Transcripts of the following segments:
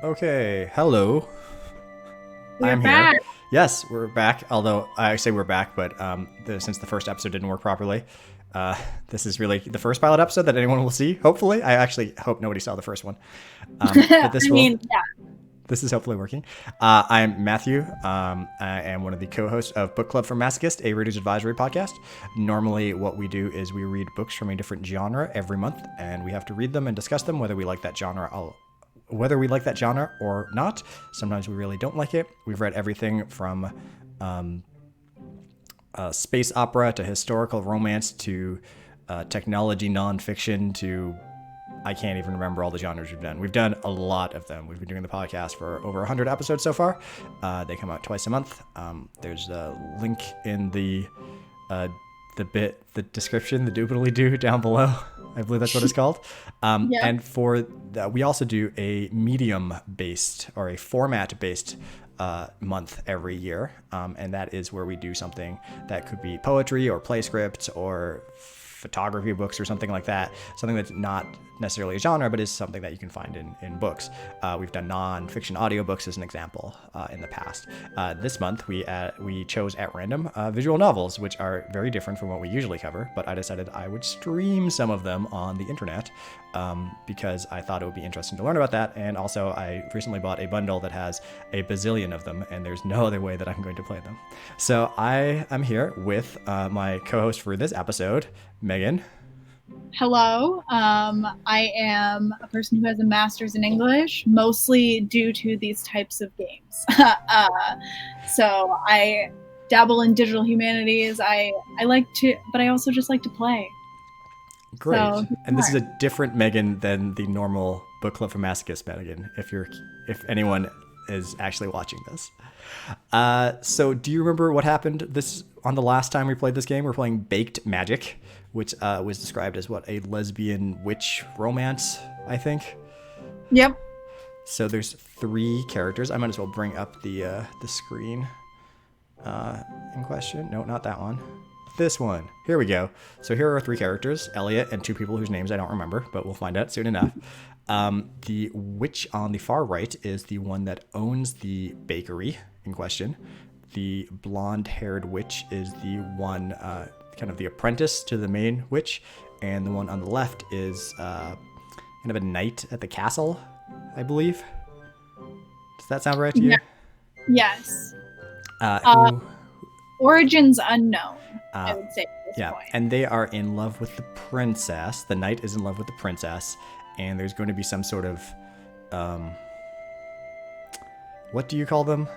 Okay, hello. We're I'm here. back. Yes, we're back. Although I say we're back, but since the first episode didn't work properly, uh, this is really the first pilot episode that anyone will see. Hopefully, I actually hope nobody saw the first one. But I mean, yeah. this is hopefully working. I'm Matthew. I am one of the co-hosts of Book Club for Masochists, a reader's advisory podcast. Normally, what we do is we read books from a different genre every month, and we have to read them and discuss them, whether we like that genre or not. Sometimes we really don't like it. We've read everything from space opera to historical romance to technology nonfiction to I can't even remember all the genres we've done. We've done a lot of them. We've been doing the podcast for over 100 episodes so far. They come out twice a month. There's a link in uh, the description, the doobly doo down below. I believe that's what it's called. Yeah. And we also do a medium based or a format based month every year. And that is where we do something that could be poetry or play scripts or photography books or something like that. Something that's not necessarily a genre, but is something that you can find in books. We've done non-fiction audiobooks as an example in the past. This month we chose at random visual novels, which are very different from what we usually cover, but I decided I would stream some of them on the internet because I thought it would be interesting to learn about that. And also I recently bought a bundle that has a bazillion of them, and there's no other way that I'm going to play them. So I am here with my co-host for this episode, Megan. Hello. I am a person who has a master's in English, mostly due to these types of games. So I dabble in digital humanities. I like to, but I also just like to play. Great. So here And we this is a are. different Megan than the normal Book Club for Masochists Megan, if anyone is actually watching this. So do you remember what happened this on the last time we played this game? We're playing Baked Magic, which was described as a lesbian witch romance, I think. Yep. So there's three characters. I might as well bring up the screen in question. No, not that one. This one. Here we go. So here are three characters, Elliot and two people whose names I don't remember, but we'll find out soon enough. The witch on the far right is the one that owns the bakery in question. The blonde-haired witch is the one, kind of the apprentice to the main witch, and the one on the left is kind of a knight at the castle, I believe. Does that sound right to Yeah. you? Yes. Uh, Who Origins unknown, I Uh, would say at this yeah, point. and they are in love with the princess. The knight is in love with the princess, and there's going to be some sort of, um, what do you call them?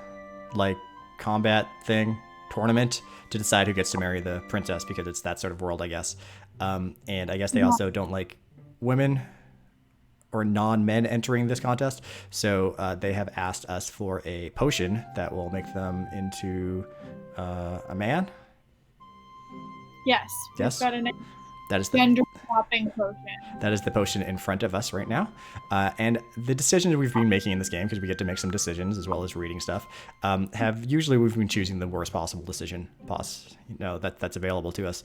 Like combat thing, tournament to decide who gets to marry the princess because it's that sort of world, I guess. And I guess they also don't like women or non-men entering this contest, so they have asked us for a potion that will make them into a man. Yes, we've Yes, got a that is the gender swapping potion. That is the potion in front of us right now. And the decisions we've been making in this game, because we get to make some decisions as well as reading stuff, have usually we've been choosing the worst possible decision that's available to us.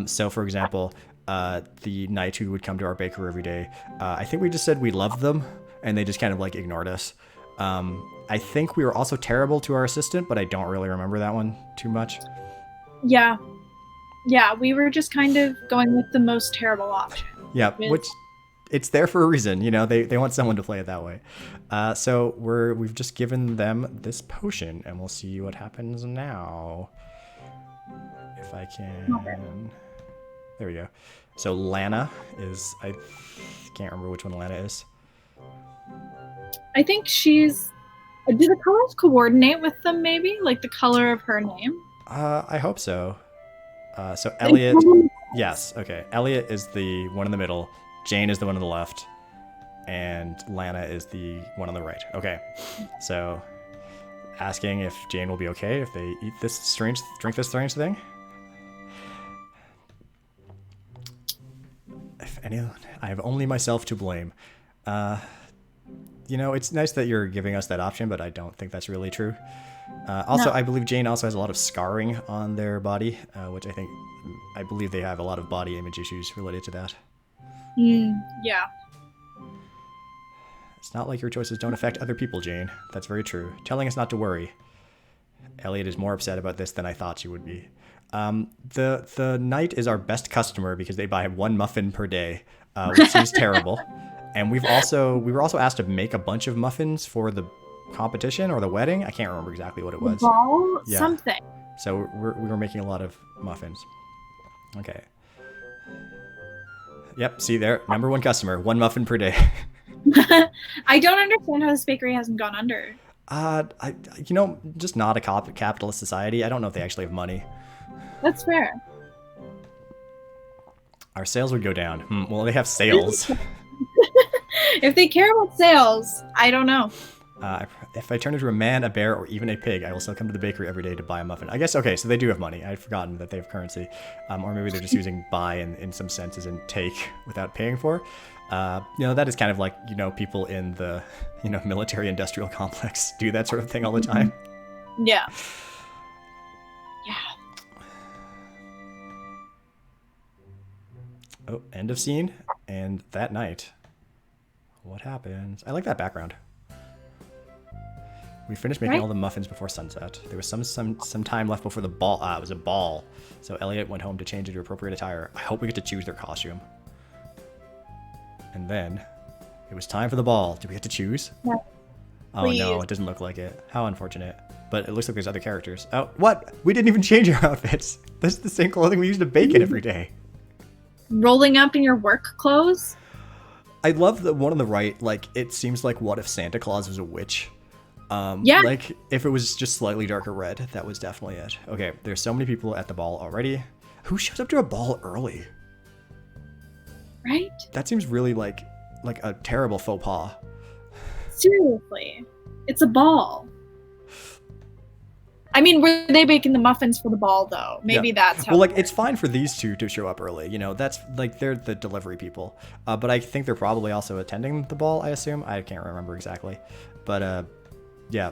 So, for example, the knight who would come to our bakery every day, I think we just said we loved them, and they just kind of like ignored us. I think we were also terrible to our assistant, but I don't really remember that one too much. Yeah, yeah, we were just kind of going with the most terrible option. Yeah, Which which it's there for a reason. They want someone to play it that way. So we've just given them this potion, and we'll see what happens now. If I can, there we go. So Lana is I can't remember which one Lana is. I think she's. Do the colors coordinate with them? Maybe like the color of her name. I hope so. So Elliot, yes, okay. Elliot is the one in the middle. Jane is the one on the left, and Lana is the one on the right. Okay, so asking if Jane will be okay if they drink this strange thing. If anyone, I have only myself to blame. Uh, it's nice that you're giving us that option, but I don't think that's really true. Also, No. I believe Jane also has a lot of scarring on their body, which I believe they have a lot of body image issues related to that. Yeah. It's not like your choices don't affect other people, Jane. That's very true. Telling us not to worry. Elliot is more upset about this than I thought she would be. The knight is our best customer because they buy 1 muffin per day, which seems terrible. And we were also asked to make a bunch of muffins for the competition or the wedding. I can't remember exactly what it was. Ball? Yeah. Something. So we were making a lot of muffins. Okay. Yep. See there, #1 customer, 1 muffin per day. I don't understand how this bakery hasn't gone under. Just not a capitalist society. I don't know if they actually have money. That's fair. Our sales would go down. Well, they have sales. If they care about sales, I don't know. If I turn into a man, a bear, or even a pig, I will still come to the bakery every day to buy a muffin. I guess, okay, so they do have money. I'd forgotten that they have currency. Or maybe they're just using buy in some sense as in take without paying for. That is kind of like, people in the, military industrial complex do that sort of thing all the time. Yeah. Yeah. Oh, end of scene. And that night, what happens? I like that background. We finished making all the muffins before sunset. There was some time left before the ball. It was a ball. So Elliot went home to change into appropriate attire. I hope we get to choose their costume. And then it was time for the ball. Did we get to choose? No. Oh Please. no, it doesn't look like it. How unfortunate. But it looks like there's other characters. Oh, what? We didn't even change our outfits. This is the same clothing we use to bake in every day. Rolling up in your work clothes? I love the one on the right. Like, it seems like what if Santa Claus was a witch? Yeah. Like, if it was just slightly darker red, that was definitely it. Okay, there's so many people at the ball already. Who shows up to a ball early? Right? That seems really like a terrible faux pas. Seriously. It's a ball. I mean, were they baking the muffins for the ball, though? Maybe that's how. Well, like, it's fine for these two to show up early. That's like they're the delivery people. But I think they're probably also attending the ball. I assume. I can't remember exactly, but yeah.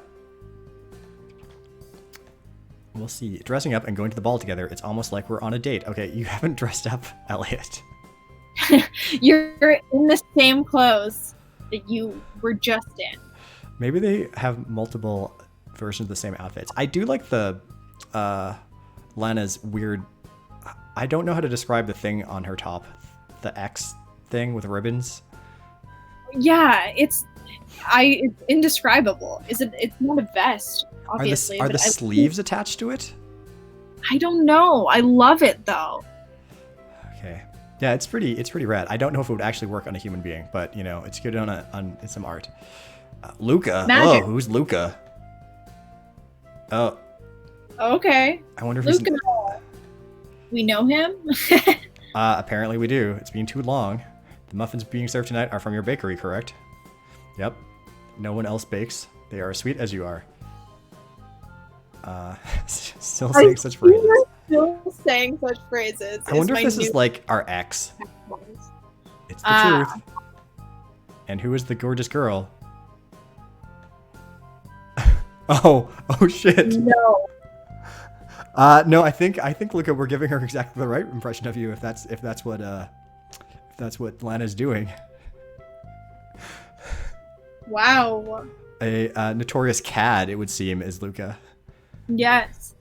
We'll see. Dressing up and going to the ball together. It's almost like we're on a date. Okay, you haven't dressed up, Elliot. You're in the same clothes that you were just in. Maybe they have multiple versions of the same outfits. I do like the Lana's weird. I don't know how to describe the thing on her top, the X thing with ribbons. Yeah, it's indescribable. It's not a vest, obviously. Are the sleeves attached to it? I don't know. I love it though. Okay. Yeah, it's pretty rad. I don't know if it would actually work on a human being, but it's good on some art. Luca. Magic. Oh, who's Luca? Oh. Okay. I wonder if Luca. We know him. Apparently we do. It's been too long. The muffins being served tonight are from your bakery, correct? Yep. No one else bakes. They are as sweet as you are. Still saying such phrases. Still saying such phrases. I wonder if this is like our ex. It's the truth. And who is the gorgeous girl? Oh shit. No. No, I think Luca, we're giving her exactly the right impression of you if that's what Lana's doing. Wow. A notorious cad, it would seem, is Luca. Yes.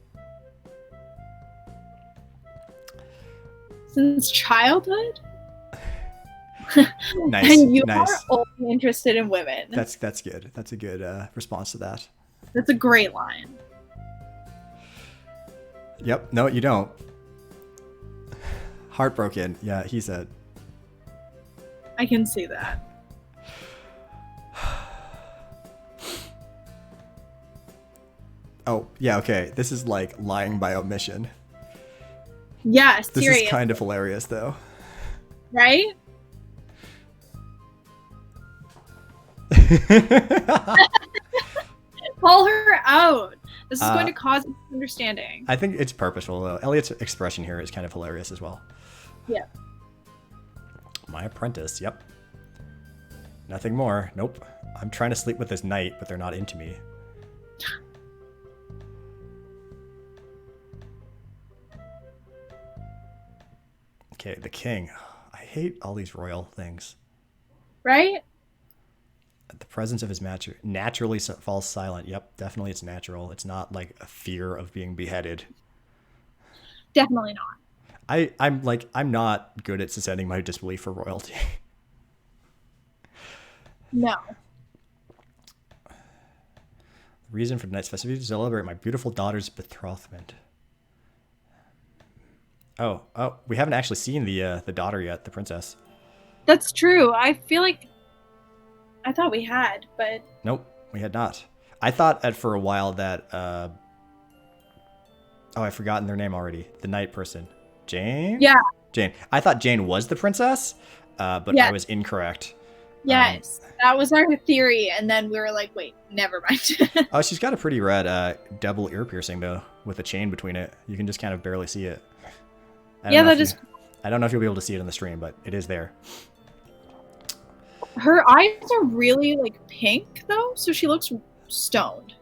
Since childhood? Nice. And you nice. are only interested in women. That's good. That's a good response to that. That's a great line. Yep. No, you don't. Heartbroken. Yeah, he said. I can see that. Oh, yeah, okay. This is like lying by omission. Yeah, This serious. is kind of hilarious, though. Right? Call her out. This is going to cause misunderstanding. I think it's purposeful, though. Elliot's expression here is kind of hilarious as well. Yeah. My apprentice, yep. Nothing more. Nope. I'm trying to sleep with this knight, but they're not into me. Okay, the king. I hate all these royal things. Right? The presence of his match naturally falls silent. Yep, definitely it's natural. It's not like a fear of being beheaded. Definitely not. I'm not good at suspending my disbelief for royalty. No. The reason for tonight's festivity is to celebrate my beautiful daughter's betrothment. Oh, we haven't actually seen the daughter yet, the princess. That's true. I feel like I thought we had, but Nope, we had not. I thought for a while that I've forgotten their name already. The knight person. Jane? yeah. Jane. I thought Jane was the princess, but Yes. I was incorrect. Yes. That was our theory, and then we were like, wait, never mind. Oh, she's got a pretty red double ear piercing, though, with a chain between it. You can just kind of barely see it. I don't know if you'll be able to see it in the stream, but it is there. Her eyes are really like pink though, so she looks stoned.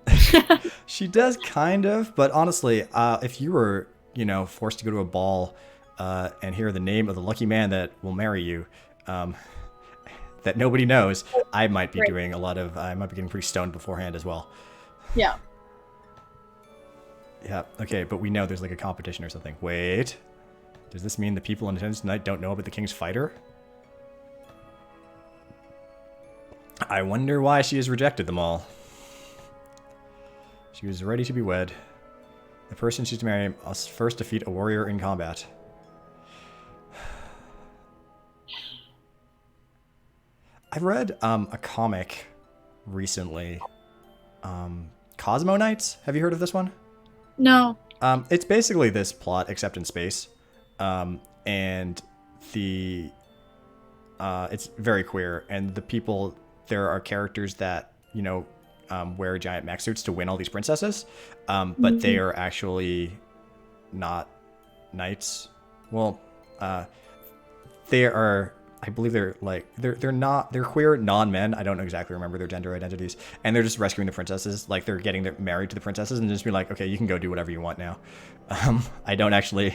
She does kind of, but honestly, if you were, forced to go to a ball and hear the name of the lucky man that will marry you, that nobody knows, I might be I might be getting pretty stoned beforehand as well. Yeah. Yeah, okay, but we know there's like a competition or something. Wait, does this mean the people in attendance tonight don't know about the king's fighter? I wonder why she has rejected them all. She was ready to be wed. The person she's to marry must first defeat a warrior in combat. I read a comic recently. Cosmo Knights. Have you heard of this one? No. It's basically this plot, except in space. And it's very queer. And the people, there are characters that, wear giant mech suits to win all these princesses. But they are actually not knights. Well, they are, I believe they're queer non-men. I don't exactly remember their gender identities. And they're just rescuing the princesses. Like they're getting married to the princesses and just be like, okay, you can go do whatever you want now. I don't actually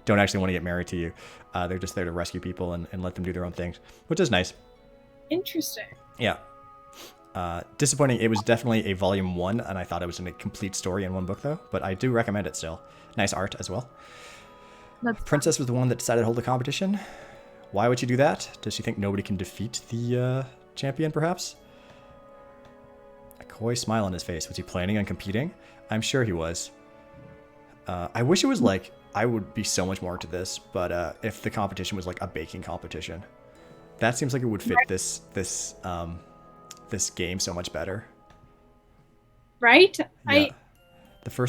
want to get married to you. They're just there to rescue people and let them do their own things, which is nice. Interesting. Yeah. Disappointing. It was definitely a volume 1, and I thought it was a complete story in one book, though. But I do recommend it still. Nice art as well. Princess was the one that decided to hold the competition. Why would she do that? Does she think nobody can defeat the champion, perhaps? A coy smile on his face. Was he planning on competing? I'm sure he was. I wish it was like, I would be so much more into this, but if the competition was like a baking competition. That seems like it would fit this game so much better. Right? Yeah.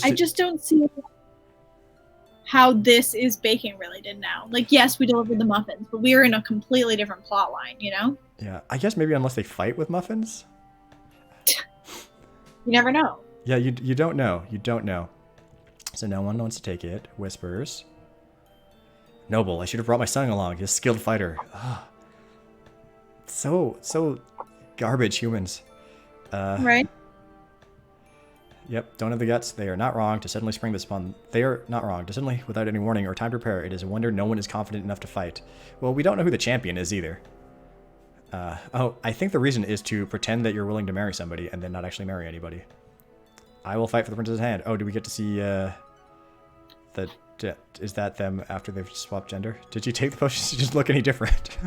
I just don't see how this is baking related now. Like, yes, we delivered the muffins, but we are in a completely different plot line, Yeah, I guess maybe unless they fight with muffins. You never know. Yeah, you don't know. You don't know. So no one wants to take it. Whispers. Noble, I should have brought my son along. He's a skilled fighter. Ah. So garbage humans. Right? Yep, don't have the guts. They are not wrong to suddenly spring this upon. They are not wrong to suddenly, without any warning or time to prepare. It is a wonder no one is confident enough to fight. Well, we don't know who the champion is either. I think the reason is to pretend that you're willing to marry somebody and then not actually marry anybody. I will fight for the princess's hand. Oh, do we get to see is that them after they've swapped gender? Did you take the potion to just look any different?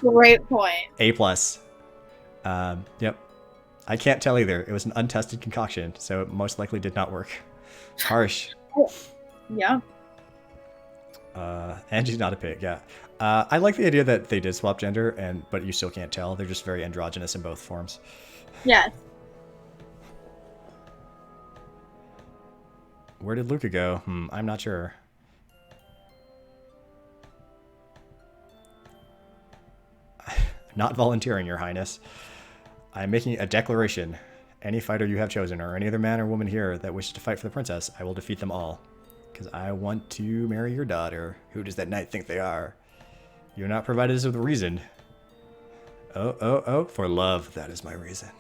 Great point. A+. Yep. I can't tell either. It was an untested concoction, so it most likely did not work. Harsh. Yeah. And she's not a pig, yeah. I like the idea that they did swap gender, but you still can't tell. They're just very androgynous in both forms. Yes. Where did Luca go? I'm not sure. Not volunteering, Your Highness. I'm making a declaration. Any fighter you have chosen, or any other man or woman here that wishes to fight for the princess, I will defeat them all. Because I want to marry your daughter. Who does that knight think they are? You're not provided us with a reason. Oh, for love, that is my reason.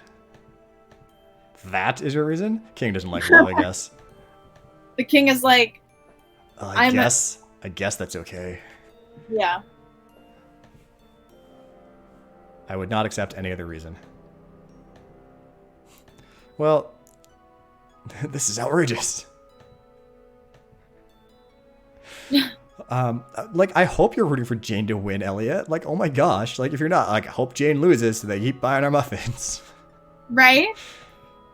That is your reason? King doesn't like love, I guess. The king is like, I guess that's okay. Yeah. I would not accept any other reason. Well, this is outrageous. Like, I hope you're rooting for Jane to win, Elliot. Like, oh my gosh. Like, if you're not, like, I hope Jane loses so they keep buying our muffins. Right?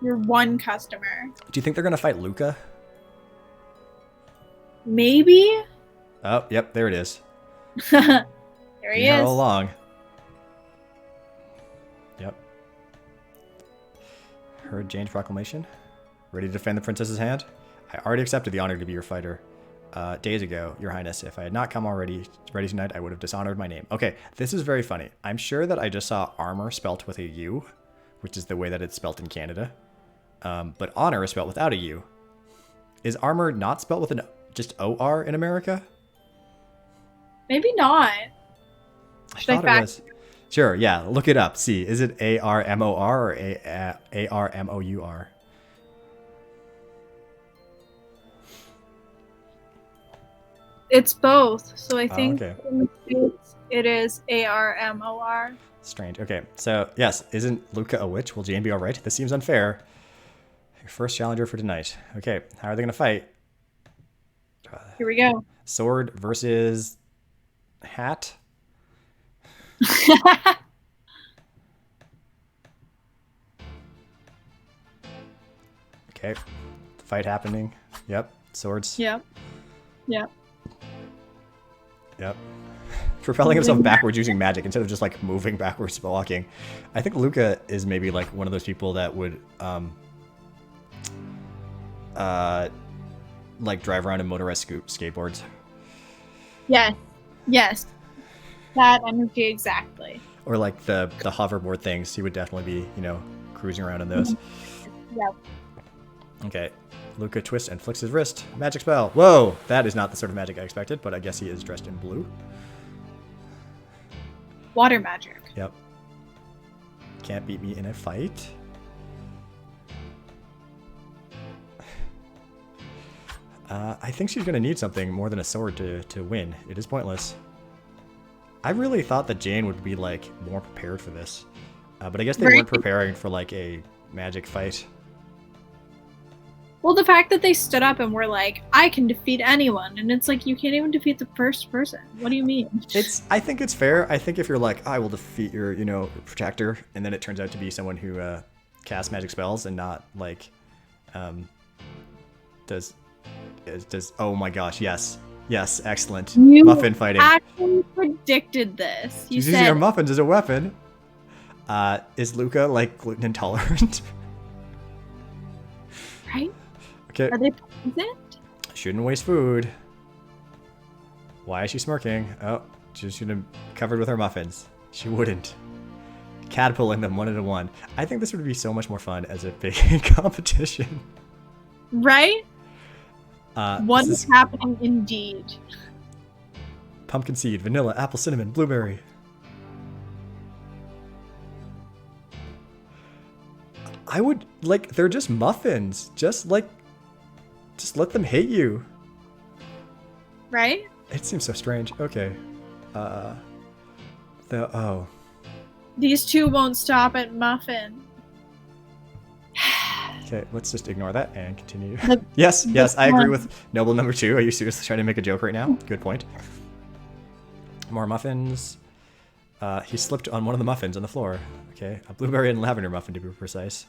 You're one customer. Do you think they're going to fight Luca? Maybe? Oh, yep, there it is. There he Been here is. all along. Yep. Heard Jane's proclamation. Ready to defend the princess's hand? I already accepted the honor to be your fighter. Days ago, Your Highness. If I had not come already ready tonight, I would have dishonored my name. Okay, this is very funny. I'm sure that I just saw armor spelt with a U, which is the way that it's spelt in Canada. But honor is spelt without a U. Is armor not spelt with just O-R in America? Maybe not. I thought it was. Sure, yeah, look it up. See, is it A-R-M-O-R or A-R-M-O-U-R? It's both. So I think okay. in the States it is A-R-M-O-R. Strange. Okay, so yes, isn't Luca a witch? Will Jane be all right? This seems unfair. Your first challenger for tonight. Okay, how are they going to fight? Here we go. Sword versus hat? Okay, fight happening. Yep, swords. Yep. Yep. Yep. Propelling himself backwards using magic instead of just like moving backwards walking. I think Luca is maybe like one of those people that would like drive around in motorized skateboards. Yes. Yes. That energy exactly. Or like the hoverboard things. He would definitely be, you know, cruising around in those. Yep. Okay. Luca twists and flicks his wrist. Magic spell. Whoa! That is not the sort of magic I expected, but I guess he is dressed in blue. Water magic. Yep. Can't beat me in a fight. I think she's going to need something more than a sword to win. It is pointless. I really thought that Jane would be, like, more prepared for this. But I guess they weren't preparing for, like, a magic fight. Well, the fact that they stood up and were like, I can defeat anyone. And it's like, you can't even defeat the first person. What do you mean? I think it's fair. I think if you're like, I will defeat your, you know, protector, and then it turns out to be someone who casts magic spells and not, like, does, oh my gosh, yes. Yes, excellent. You muffin fighting. actually predicted this. She's using her muffins as a weapon. Is Luca, like, gluten intolerant? Right? Okay. Are they poisoned? Shouldn't waste food. Why is she smirking? Oh, she should have covered with her muffins. She wouldn't. Catapulting them one at a one. I think this would be so much more fun as a baking competition. Right? What is happening indeed? Pumpkin seed, vanilla, apple, cinnamon, blueberry. I would, like, they're just muffins. Just let them hate you. Right? It seems so strange. Okay. These two won't stop at muffin. Okay, let's just ignore that and continue. Yes, I agree with Noble number 2. Are you seriously trying to make a joke right now? Good point. More muffins. He slipped on one of the muffins on the floor. Okay, a blueberry and lavender muffin to be precise.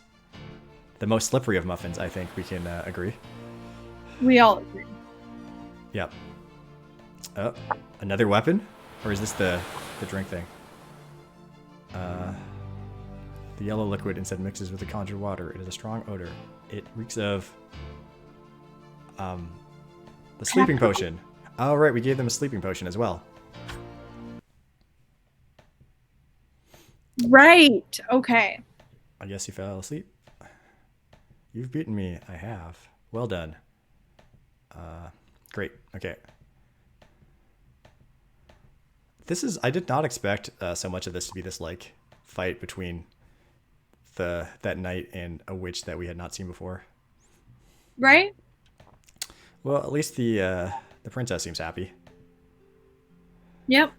The most slippery of muffins, I think we can agree. We all agree. Yep. Oh, another weapon? Or is this the drink thing? The yellow liquid instead mixes with the conjured water. It is a strong odor. It reeks of the sleeping potion. Oh, right, we gave them a sleeping potion as well. Right. Okay. I guess you fell asleep. You've beaten me. I have. Well done. Great. Okay. I did not expect so much of this to be this, like, fight between that knight and a witch that we had not seen before. Right? Well, at least the princess seems happy. Yep.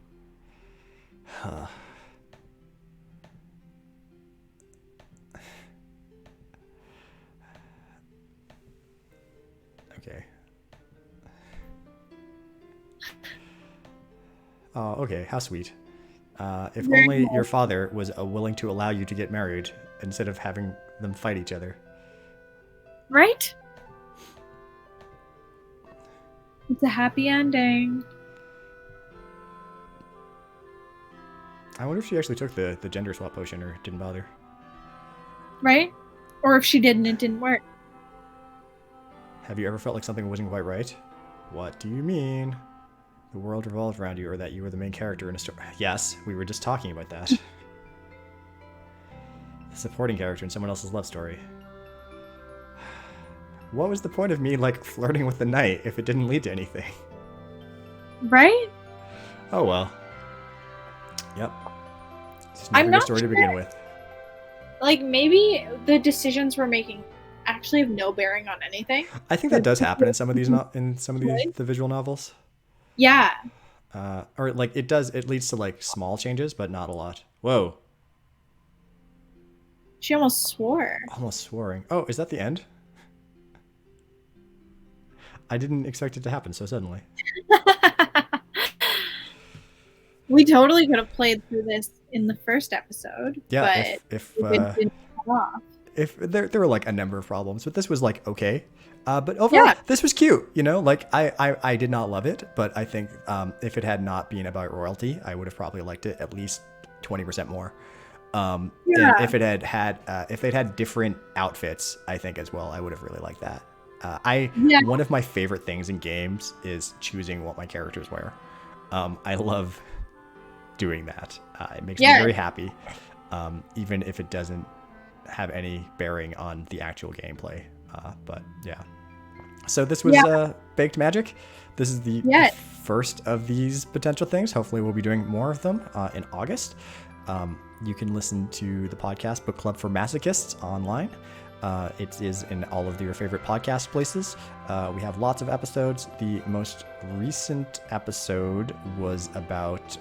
Oh, okay. How sweet. If Very only your nice. father was willing to allow you to get married instead of having them fight each other. Right? It's a happy ending. I wonder if she actually took the gender swap potion or didn't bother. Right? Or if she didn't, it didn't work. Have you ever felt like something wasn't quite right? What do you mean? The world revolved around you, or that you were the main character in a story? Yes, we were just talking about that. The supporting character in someone else's love story. What was the point of me, like, flirting with the knight if it didn't lead to anything? Right? Oh well. Yep. It's I'm never your not story to sure. begin with. Like, maybe the decisions we're making actually have no bearing on anything. I think that does happen in some of these in some of the visual novels. Yeah. Or like it leads to like small changes, but not a lot. Whoa. She almost swore. Almost swearing. Oh, is that the end? I didn't expect it to happen so suddenly. We totally could have played through this in the first episode, Yeah, but it didn't come off. if there were like a number of problems, but this was like okay. But overall, Yeah. this was cute. You know, like I did not love it, but I think if it had not been about royalty, I would have probably liked it at least 20% more. And Yeah. if it if they'd had different outfits, I think as well, I would have really liked that. Yeah. One of my favorite things in games is choosing what my characters wear. I love doing that. It makes me very happy, even if it doesn't have any bearing on the actual gameplay. But yeah. So this was Baked Magic. This is the first of these potential things. Hopefully we'll be doing more of them in August. You can listen to the podcast Book Club for Masochists online. It is in all of your favorite podcast places. We have lots of episodes. The most recent episode was about,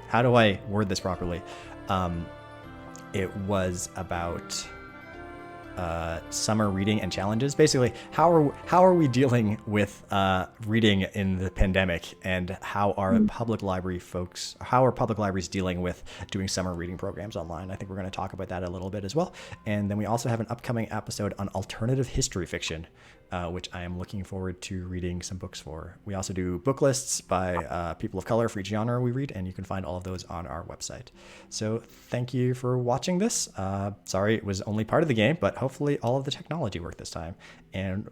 how do I word this properly? It was about summer reading and challenges. Basically, how are we dealing with reading in the pandemic, and how are public libraries dealing with doing summer reading programs online? I think we're going to talk about that a little bit as well. And then we also have an upcoming episode on alternative history fiction, which I am looking forward to reading some books for. We also do book lists by people of color for each genre we read, and you can find all of those on our website. So thank you for watching this. Sorry it was only part of the game, but hopefully all of the technology worked this time, and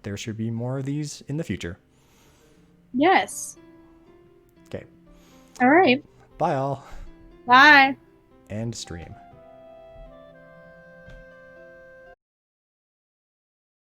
there should be more of these in the future. Yes. Okay. All right. Bye all. Bye. End stream.